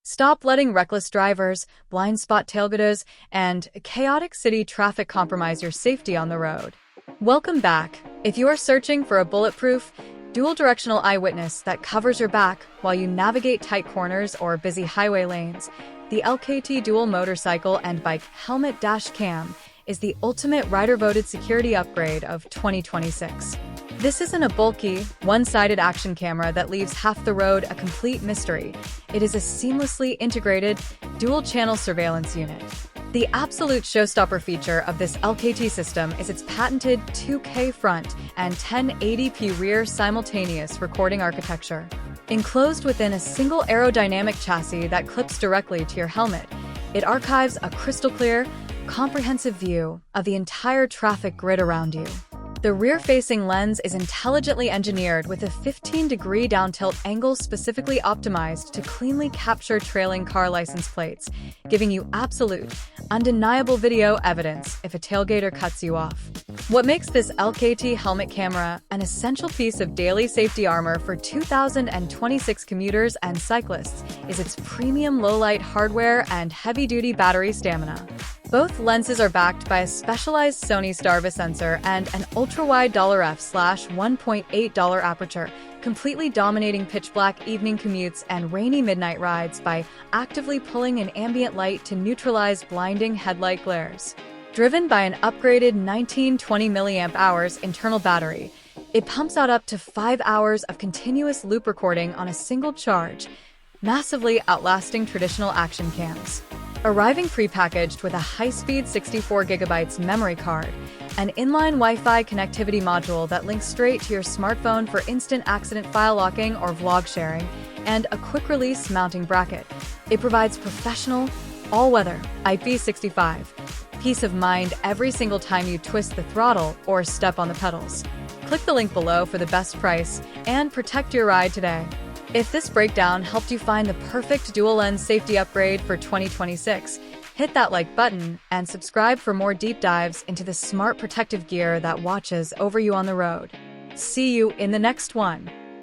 Stop letting reckless drivers, blind spot tailgaters, and chaotic city traffic compromise your safety on the road. Welcome back. If you are searching for a bulletproof, dual-directional eyewitness that covers your back while you navigate tight corners or busy highway lanes, the LKT Dual Motorcycle and Bike Helmet Dash Cam is the ultimate rider-voted security upgrade of 2026. This isn't a bulky, one-sided action camera that leaves half the road a complete mystery. It is a seamlessly integrated, dual-channel surveillance unit. The absolute showstopper feature of this LKT system is its patented 2K front and 1080p rear simultaneous recording architecture. Enclosed within a single aerodynamic chassis that clips directly to your helmet, it archives a crystal-clear, comprehensive view of the entire traffic grid around you. The rear-facing lens is intelligently engineered with a 15-degree down-tilt angle specifically optimized to cleanly capture trailing car license plates, giving you absolute, undeniable video evidence if a tailgater cuts you off. What makes this LKT helmet camera an essential piece of daily safety armor for 2026 commuters and cyclists is its premium low-light hardware and heavy-duty battery stamina. Both lenses are backed by a specialized Sony Starvis sensor and an ultra-wide f/1.8 aperture, completely dominating pitch-black evening commutes and rainy midnight rides by actively pulling in ambient light to neutralize blinding headlight glares. Driven by an upgraded 1920 mAh internal battery, it pumps out up to 5 hours of continuous loop recording on a single charge, massively outlasting traditional action cams. Arriving prepackaged with a high-speed 64GB memory card, an inline Wi-Fi connectivity module that links straight to your smartphone for instant accident file locking or vlog sharing, and a quick-release mounting bracket, it provides professional, all-weather IP65 peace of mind every single time you twist the throttle or step on the pedals. Click the link below for the best price and protect your ride today. If this breakdown helped you find the perfect dual-lens safety upgrade for 2026, hit that like button and subscribe for more deep dives into the smart protective gear that watches over you on the road. See you in the next one.